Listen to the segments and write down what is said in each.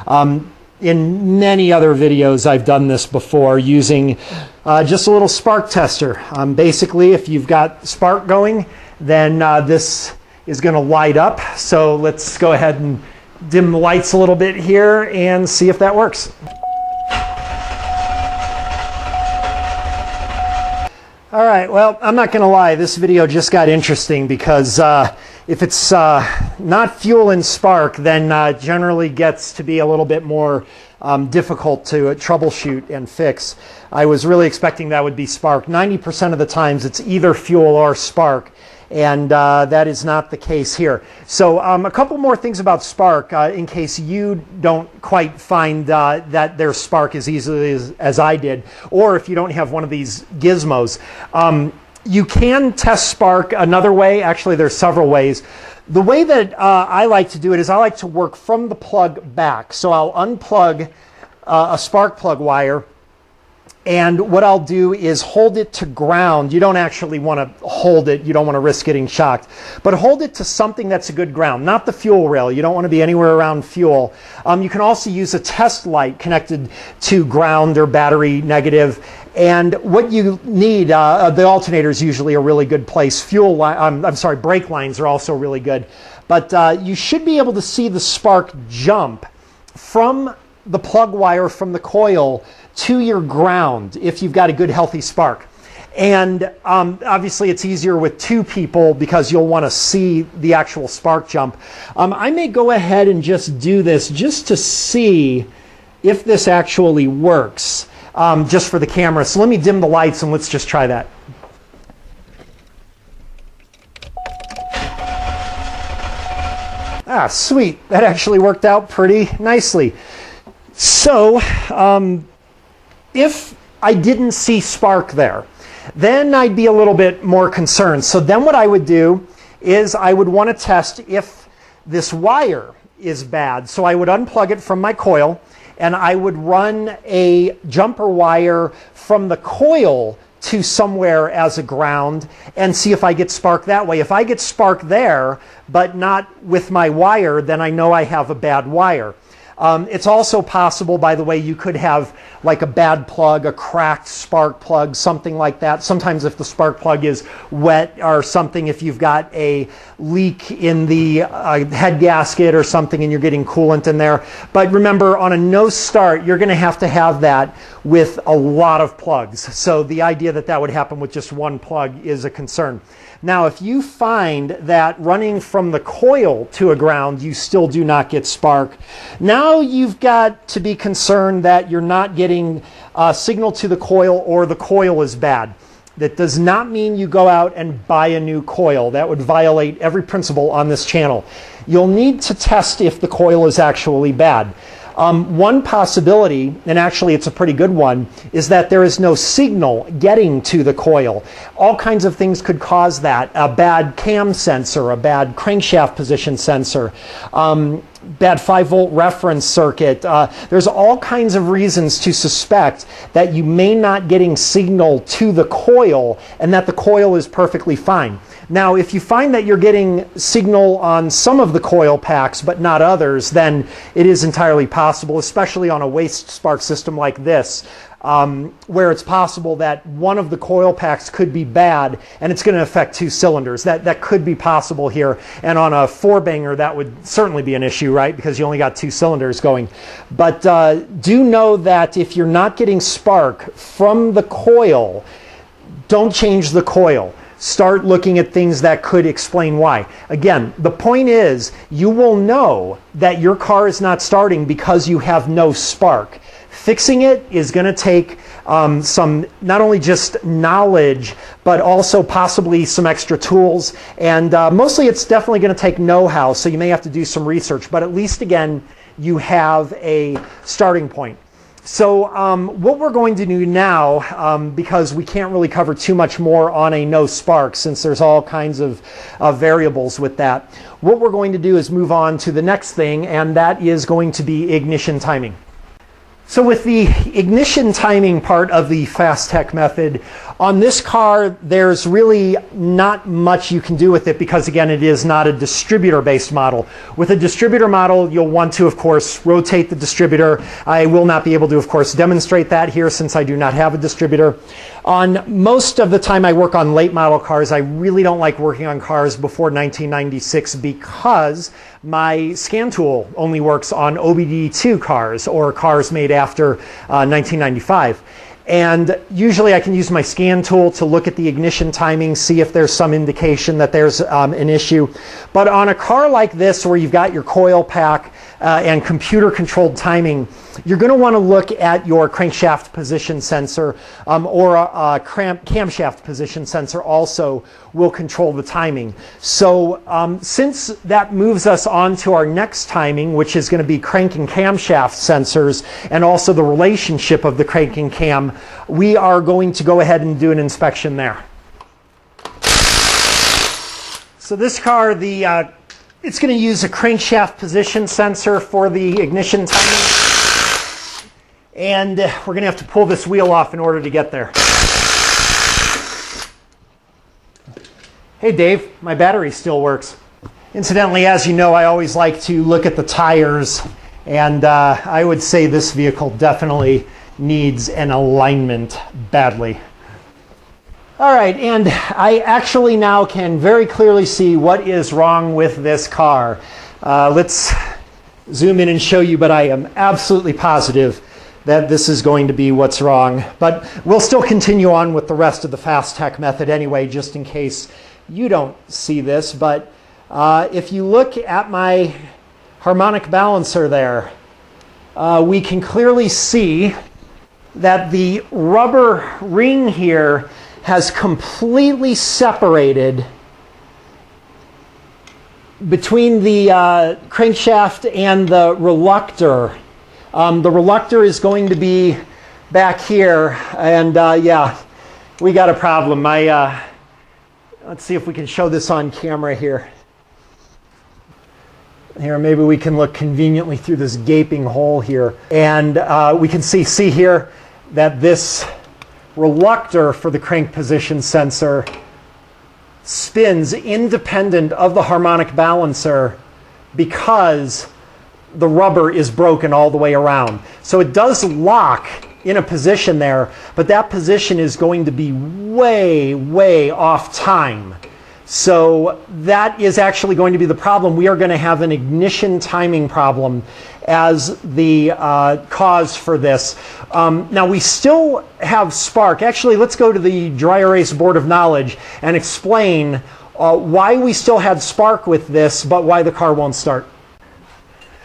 In many other videos, I've done this before using just a little spark tester. Basically, if you've got spark going, then this is going to light up. So let's go ahead and dim the lights a little bit here and see if that works. All right, well, I'm not going to lie, this video just got interesting because if it's not fuel and spark, then generally gets to be a little bit more difficult to troubleshoot and fix. I was really expecting that would be spark. 90% of the times it's either fuel or spark, and that is not the case here. So a couple more things about spark in case you don't quite find that there's spark as easily as I did, or if you don't have one of these gizmos. You can test spark another way. Actually, there's several ways. The way that I like to do it is I like to work from the plug back. So I'll unplug a spark plug wire, and what I'll do is hold it to ground. You don't actually want to hold it. You don't want to risk getting shocked. But hold it to something that's a good ground, not the fuel rail. You don't want to be anywhere around fuel. You can also use a test light connected to ground or battery negative. And what you need, the alternator is usually a really good place. Brake lines are also really good. But you should be able to see the spark jump from the plug wire from the coil to your ground if you've got a good healthy spark. And obviously it's easier with two people because you'll want to see the actual spark jump. I may go ahead and just do this just to see if this actually works, just for the camera. So let me dim the lights and let's just try that. Ah, sweet. That actually worked out pretty nicely. So if I didn't see spark there, then I'd be a little bit more concerned. So then what I would do is I would want to test if this wire is bad. So I would unplug it from my coil and I would run a jumper wire from the coil to somewhere as a ground and see if I get spark that way. If I get spark there, but not with my wire, then I know I have a bad wire. It's also possible, by the way, you could have like a bad plug, a cracked spark plug, something like that. Sometimes if the spark plug is wet or something, if you've got a leak in the head gasket or something and you're getting coolant in there. But remember, on a no start, you're going to have that with a lot of plugs. So the idea that that would happen with just one plug is a concern. Now, if you find that running from the coil to a ground, you still do not get spark, now you've got to be concerned that you're not getting signal to the coil or the coil is bad. That does not mean you go out and buy a new coil. That would violate every principle on this channel. You'll need to test if the coil is actually bad. One possibility, and actually it's a pretty good one, is that there is no signal getting to the coil. All kinds of things could cause that. A bad cam sensor, a bad crankshaft position sensor, bad 5-volt reference circuit. There's all kinds of reasons to suspect that you may not getting signal to the coil and that the coil is perfectly fine. Now, if you find that you're getting signal on some of the coil packs but not others, then it is entirely possible, especially on a waste spark system like this, where it's possible that one of the coil packs could be bad and it's going to affect two cylinders. That could be possible here. And on a 4-banger, that would certainly be an issue, right? Because you only got 2 cylinders going. But do know that if you're not getting spark from the coil, don't change the coil. Start looking at things that could explain why. Again, the point is you will know that your car is not starting because you have no spark. Fixing it is going to take some, not only just knowledge, but also possibly some extra tools. And mostly it's definitely going to take know-how, so you may have to do some research. But at least, again, you have a starting point. So what we're going to do now, because we can't really cover too much more on a no spark since there's all kinds of variables with that, what we're going to do is move on to the next thing, and that is going to be ignition timing. So with the ignition timing part of the FASTTEC method, On this car, there's really not much you can do with it because, again, it is not a distributor-based model. With a distributor model, you'll want to, of course, rotate the distributor. I will not be able to, of course, demonstrate that here since I do not have a distributor. On most of the time I work on late model cars, I really don't like working on cars before 1996 because my scan tool only works on OBD2 cars or cars made after 1995. And usually I can use my scan tool to look at the ignition timing, see if there's some indication that there's an issue. But on a car like this where you've got your coil pack and computer controlled timing, you're going to want to look at your crankshaft position sensor or a camshaft position sensor also will control the timing. So since that moves us on to our next timing, which is going to be crank and camshaft sensors and also the relationship of the crank and cam, we are going to go ahead and do an inspection there. So this car, it's going to use a crankshaft position sensor for the ignition timing. And we're going to have to pull this wheel off in order to get there. Hey Dave, my battery still works. Incidentally, as you know, I always like to look at the tires, and I would say this vehicle definitely needs an alignment badly. All right, and I actually now can very clearly see what is wrong with this car. Let's zoom in and show you, but I am absolutely positive that this is going to be what's wrong. But we'll still continue on with the rest of the FASTTEC method anyway, just in case you don't see this. But if you look at my harmonic balancer there, we can clearly see that the rubber ring here has completely separated between the crankshaft and the reluctor. The reluctor is going to be back here, and yeah, we got a problem. Let's see if we can show this on camera here. Here, maybe we can look conveniently through this gaping hole here, and we can see here that this reluctor for the crank position sensor spins independent of the harmonic balancer because the rubber is broken all the way around. So it does lock in a position there, but that position is going to be way, way off time. So that is actually going to be the problem. We are going to have an ignition timing problem as the cause for this. Now we still have spark. Actually, let's go to the dry erase board of knowledge and explain why we still had spark with this, but why the car won't start.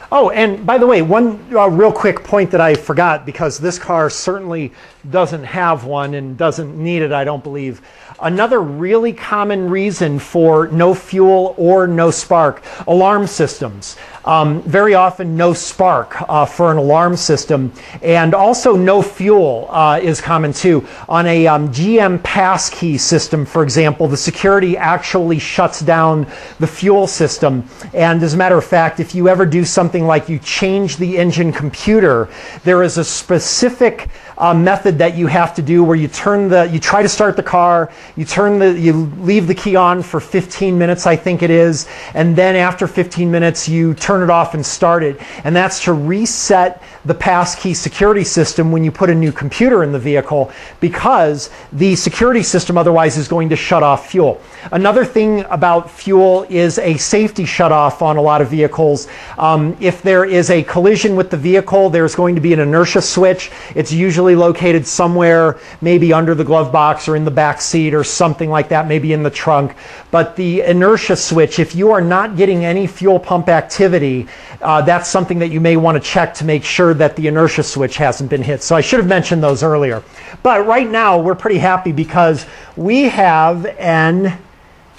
Oh, and by the way, one real quick point that I forgot, because this car certainly doesn't have one and doesn't need it, I don't believe. Another really common reason for no fuel or no spark, alarm systems. Very often no spark for an alarm system, and also no fuel is common too. On a GM passkey system, for example, the security actually shuts down the fuel system. And as a matter of fact, if you ever do something like you change the engine computer, there is a specific method that you have to do where you try to start the car, you leave the key on for 15 minutes, I think it is, and then after 15 minutes you turn it off and start it. And that's to reset the passkey security system when you put a new computer in the vehicle, because the security system otherwise is going to shut off fuel. Another thing about fuel is a safety shutoff on a lot of vehicles. If there is a collision with the vehicle, there's going to be an inertia switch. It's usually located somewhere, maybe under the glove box or in the back seat or something like that, maybe in the trunk. But the inertia switch, if you are not getting any fuel pump activity, that's something that you may want to check to make sure that the inertia switch hasn't been hit. So I should have mentioned those earlier. But right now we're pretty happy because we have an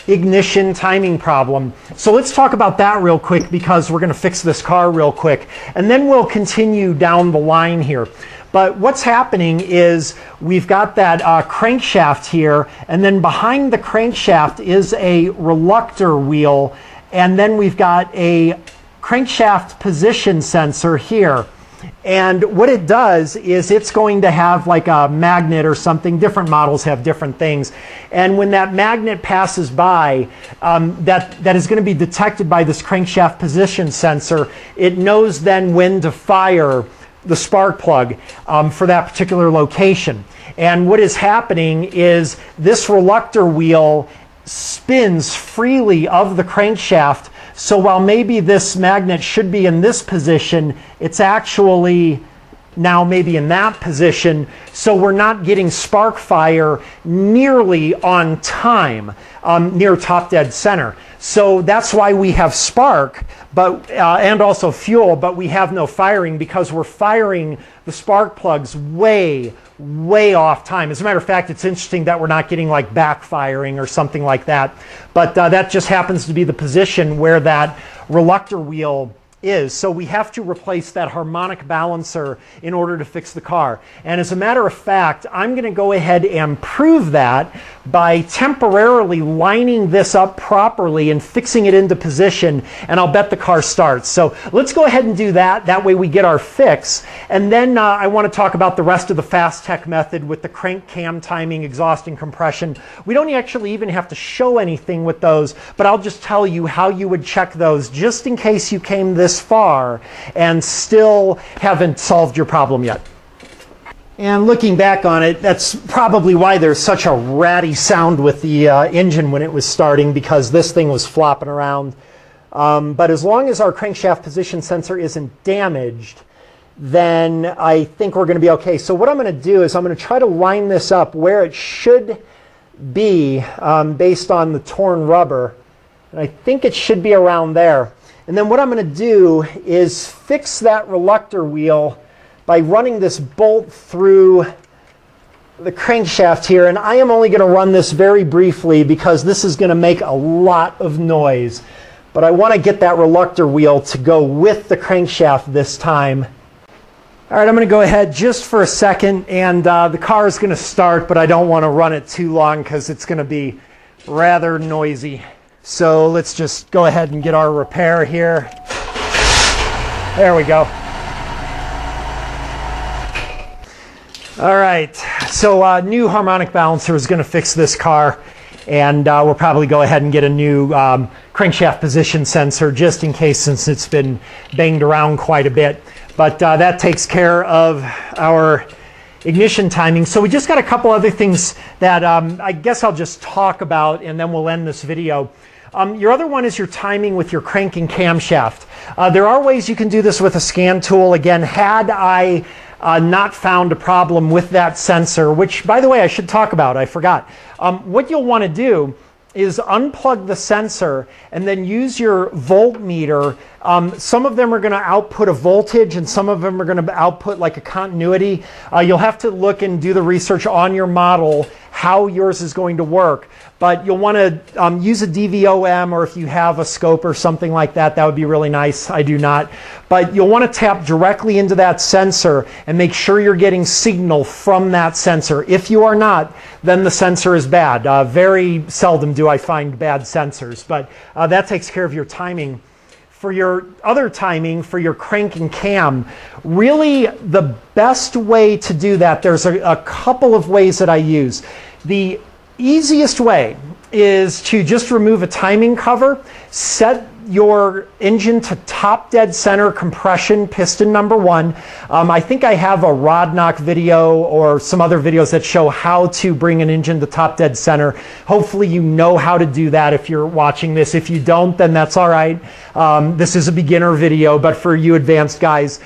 ignition timing problem. So let's talk about that real quick, because we're going to fix this car real quick, and then we'll continue down the line here. But what's happening is we've got that crankshaft here, and then behind the crankshaft is a reluctor wheel, and then we've got a crankshaft position sensor here. And what it does is it's going to have like a magnet or something. Different models have different things. And when that magnet passes by, that is going to be detected by this crankshaft position sensor. It knows then when to fire the spark plug for that particular location. And what is happening is this reluctor wheel spins freely of the crankshaft. So while maybe this magnet should be in this position, it's actually now maybe in that position. So we're not getting spark fire nearly on time near top dead center. So that's why we have spark, but and also fuel, but we have no firing because we're firing the spark plugs way off time. As a matter of fact, it's interesting that we're not getting like backfiring or something like that. But that just happens to be the position where that reluctor wheel is. So we have to replace that harmonic balancer in order to fix the car. And as a matter of fact, I'm going to go ahead and prove that by temporarily lining this up properly and fixing it into position, and I'll bet the car starts. So let's go ahead and do that. That way we get our fix. And then I want to talk about the rest of the FASTTEC method with the crank cam timing, exhaust, and compression. We don't actually even have to show anything with those, but I'll just tell you how you would check those just in case you came this far and still haven't solved your problem yet. And looking back on it, that's probably why there's such a ratty sound with the engine when it was starting, because this thing was flopping around. But as long as our crankshaft position sensor isn't damaged, then I think we're going to be okay. So what I'm going to do is I'm going to try to line this up where it should be based on the torn rubber. And I think it should be around there. And then what I'm going to do is fix that reluctor wheel by running this bolt through the crankshaft here. And I am only going to run this very briefly because this is going to make a lot of noise. But I want to get that reluctor wheel to go with the crankshaft this time. All right, I'm going to go ahead just for a second, and the car is going to start, but I don't want to run it too long because it's going to be rather noisy. So let's just go ahead and get our repair here. There we go. All right, so new harmonic balancer is going to fix this car, and we'll probably go ahead and get a new crankshaft position sensor just in case, since it's been banged around quite a bit. But that takes care of our ignition timing. So we just got a couple other things that I guess I'll just talk about, and then we'll end this video. Your other one is your timing with your crank and camshaft. There are ways you can do this with a scan tool. Again, had I not found a problem with that sensor, which, by the way, I should talk about, I forgot. What you'll want to do is unplug the sensor and then use your voltmeter. Some of them are going to output a voltage and some of them are going to output like a continuity. You'll have to look and do the research on your model how yours is going to work. But you'll want to use a DVOM, or if you have a scope or something like that, that would be really nice. I do not. But you'll want to tap directly into that sensor and make sure you're getting signal from that sensor. If you are not, then the sensor is bad. Very seldom do I find bad sensors, but that takes care of your timing. For your other timing, for your crank and cam, really the best way to do that, there's a couple of ways that I use. The easiest way is to just remove a timing cover, set your engine to top dead center compression, piston number 1. I think I have a rod knock video or some other videos that show how to bring an engine to top dead center. Hopefully you know how to do that if you're watching this. If you don't, then that's all right. This is a beginner video, but for you advanced guys,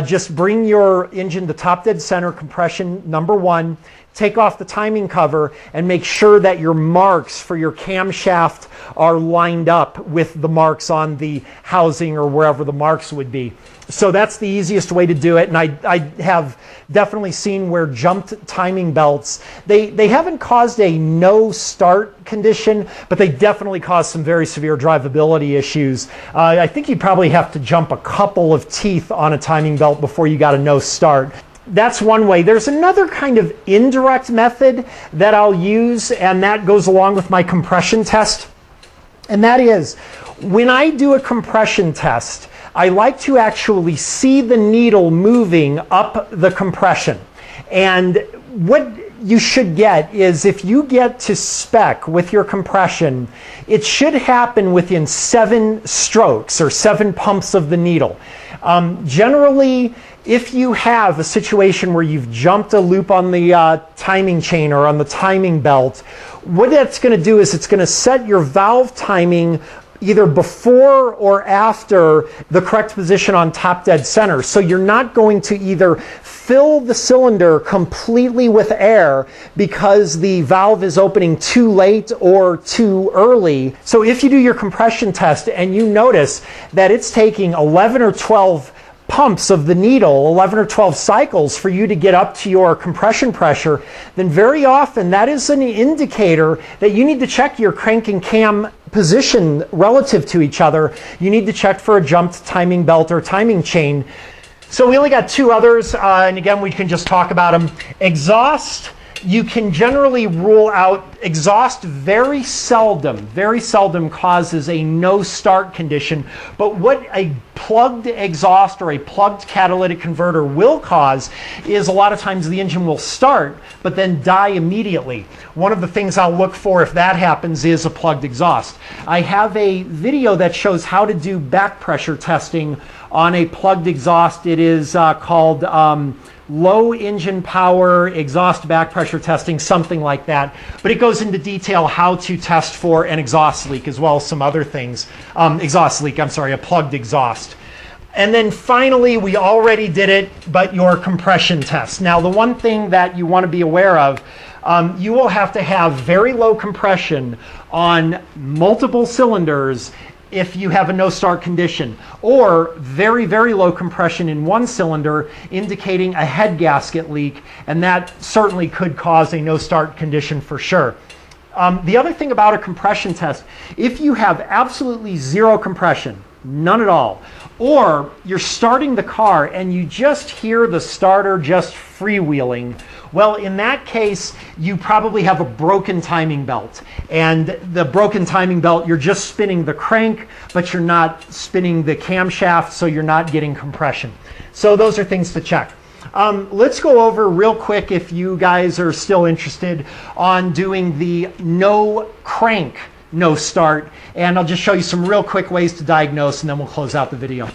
just bring your engine to top dead center compression number 1. Take off the timing cover and make sure that your marks for your camshaft are lined up with the marks on the housing or wherever the marks would be. So that's the easiest way to do it. And I have definitely seen where jumped timing belts, they haven't caused a no start condition, but they definitely caused some very severe drivability issues. I think you probably have to jump a couple of teeth on a timing belt before you got a no start. That's one way. There's another kind of indirect method that I'll use, and that goes along with my compression test. And that is, when I do a compression test, I like to actually see the needle moving up the compression. And what you should get is, if you get to spec with your compression, it should happen within 7 strokes or 7 pumps of the needle. Generally, if you have a situation where you've jumped a loop on the timing chain or on the timing belt, what that's going to do is it's going to set your valve timing either before or after the correct position on top dead center. So you're not going to either fill the cylinder completely with air because the valve is opening too late or too early. So if you do your compression test and you notice that it's taking 11 or 12 pumps of the needle, 11 or 12 cycles for you to get up to your compression pressure, then very often that is an indicator that you need to check your crank and cam position relative to each other. You need to check for a jumped timing belt or timing chain. So we only got 2 others, and again, we can just talk about them. Exhaust, you can generally rule out. Exhaust very seldom causes a no start condition, but what a plugged exhaust or a plugged catalytic converter will cause is a lot of times the engine will start but then die immediately. One of the things I'll look for if that happens is a plugged exhaust. I have a video that shows how to do back pressure testing on a plugged exhaust. It is called low engine power exhaust back pressure testing, something like that. But it goes into detail how to test for an exhaust leak as well as some other things. A plugged exhaust. And then finally, we already did it, but your compression test. Now, the one thing that you want to be aware of, you will have to have very low compression on multiple cylinders if you have a no start condition, or very, very low compression in one cylinder indicating a head gasket leak, and that certainly could cause a no start condition for sure. The other thing about a compression test, if you have absolutely 0 compression, none at all, or you're starting the car and you just hear the starter just freewheeling, well, in that case, you probably have a broken timing belt. And the broken timing belt, you're just spinning the crank, but you're not spinning the camshaft, so you're not getting compression. So those are things to check. Let's go over real quick, if you guys are still interested, on doing the no crank, no start. And I'll just show you some real quick ways to diagnose, and then we'll close out the video.